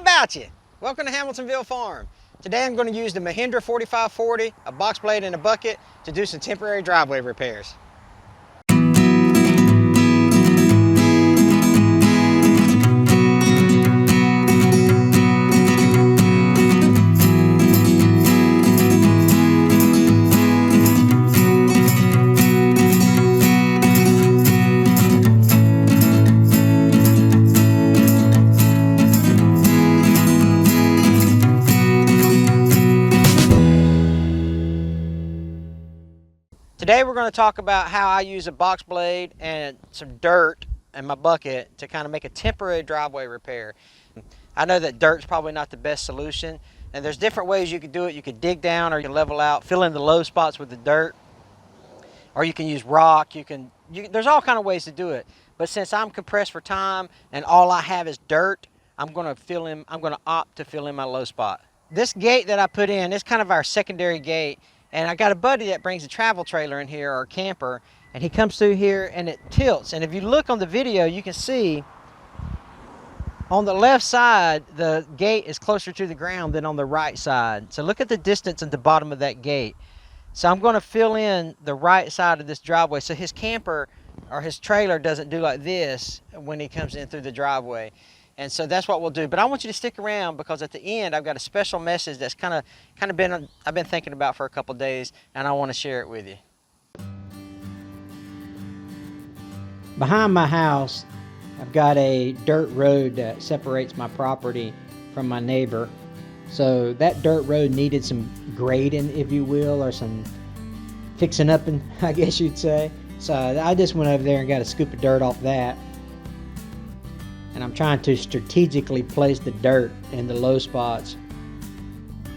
about you? Welcome to Hamiltonville Farm. Today I'm going to use the Mahindra 4540, a box blade and a bucket, to do some temporary driveway repairs. Today we're going to talk about how I use a box blade and some dirt in my bucket to kind of make a temporary driveway repair. I know that dirt's probably not the best solution, and there's different ways you could do it. You could dig down, or you can level out, fill in the low spots with the dirt, or you can use rock. There's all kind of ways to do it. But since I'm compressed for time and all I have is dirt, I'm going to opt to fill in my low spot. This gate that I put in is kind of our secondary gate. And I got a buddy that brings a travel trailer in here, or a camper, and he comes through here and it tilts. And if you look on the video, you can see on the left side, the gate is closer to the ground than on the right side. So look at the distance at the bottom of that gate. So I'm going to fill in the right side of this driveway so his camper or his trailer doesn't do like this when he comes in through the driveway. And so that's what we'll do. But I want you to stick around, because at the end I've got a special message that's I've been thinking about for a couple days, and I want to share it with you. Behind my house, I've got a dirt road that separates my property from my neighbor. So that dirt road needed some grading, if you will, or some fixing up, I guess you'd say. So I just went over there and got a scoop of dirt off that. And I'm trying to strategically place the dirt in the low spots.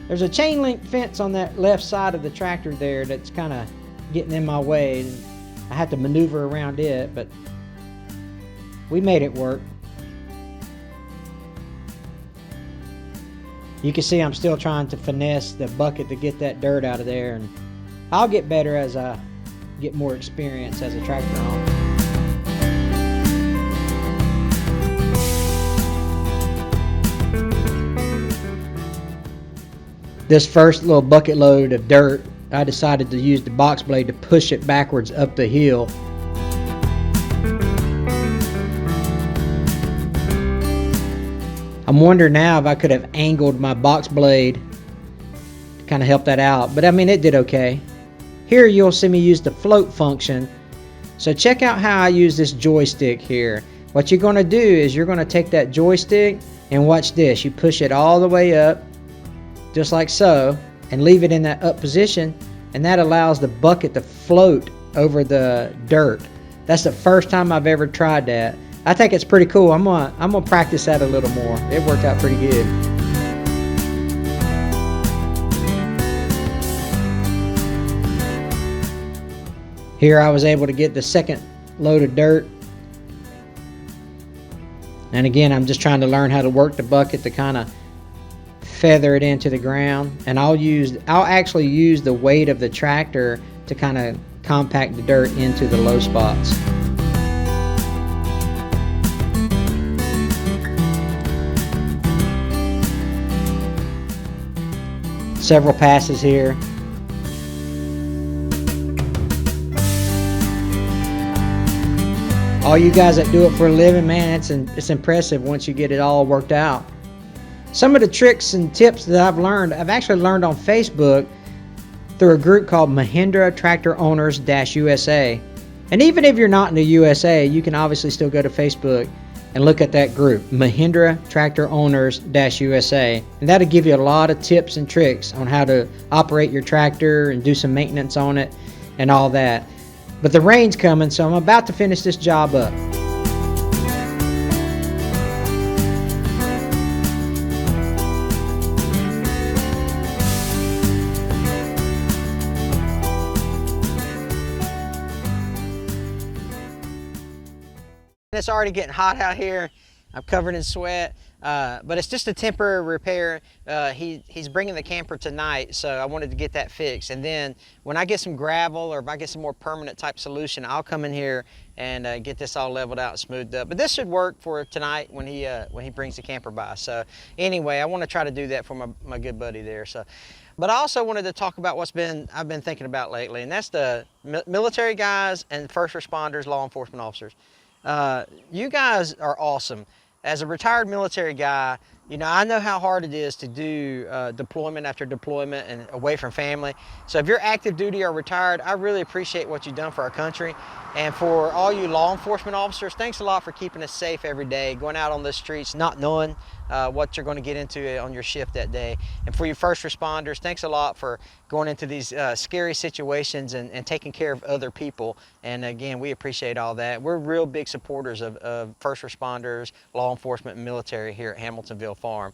There's a chain link fence on that left side of the tractor there that's kind of getting in my way, and I have to maneuver around it, but we made it work. You can see I'm still trying to finesse the bucket to get that dirt out of there, and I'll get better as I get more experience as a tractor owner. This first little bucket load of dirt, I decided to use the box blade to push it backwards up the hill. I'm wondering now if I could have angled my box blade to kind of help that out, but I mean, it did okay. Here you'll see me use the float function. So check out how I use this joystick here. What you're going to do is you're going to take that joystick and watch this. You push it all the way up, just like so, and leave it in that up position, and that allows the bucket to float over the dirt. That's the first time I've ever tried that. I think it's pretty cool. I'm gonna practice that a little more. It worked out pretty good. Here I was able to get the second load of dirt. And again, I'm just trying to learn how to work the bucket to kind of feather it into the ground, and I'll actually use the weight of the tractor to kind of compact the dirt into the low spots. Several passes here. All you guys that do it for a living, man, it's impressive once you get it all worked out. Some of the tricks and tips that I've actually learned on Facebook through a group called Mahindra Tractor Owners USA. And even if you're not in the USA, you can obviously still go to Facebook and look at that group, Mahindra Tractor Owners USA. And that'll give you a lot of tips and tricks on how to operate your tractor and do some maintenance on it and all that. But the rain's coming, so I'm about to finish this job up. It's already getting hot out here. I'm covered in sweat, but it's just a temporary repair. He's bringing the camper tonight, so I wanted to get that fixed. And then when I get some gravel, or if I get some more permanent type solution, I'll come in here and get this all leveled out and smoothed up. But this should work for tonight when he brings the camper by. So anyway, I want to try to do that for my good buddy there. So, but I also wanted to talk about I've been thinking about lately, and that's the military guys and first responders, law enforcement officers. You guys are awesome. As a retired military guy, you know, I know how hard it is to do deployment after deployment and away from family. So if you're active duty or retired, I really appreciate what you've done for our country. And for all you law enforcement officers, thanks a lot for keeping us safe every day, going out on the streets, not knowing what you're going to get into on your shift that day. And for you first responders, thanks a lot for going into these scary situations and taking care of other people. And again, we appreciate all that. We're real big supporters of first responders, law enforcement, and military here at Hamiltonville Farm.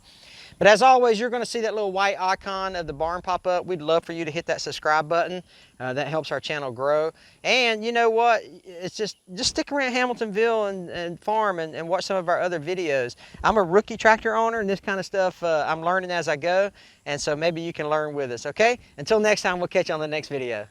But as always, you're going to see that little white icon of the barn pop up. We'd love for you to hit that subscribe button. That helps our channel grow. And you know what? It's just stick around Hamiltonville and farm and watch some of our other videos. I'm a rookie tractor owner, and this kind of stuff I'm learning as I go. And so maybe you can learn with us, okay? Until next time, we'll catch you on the next video.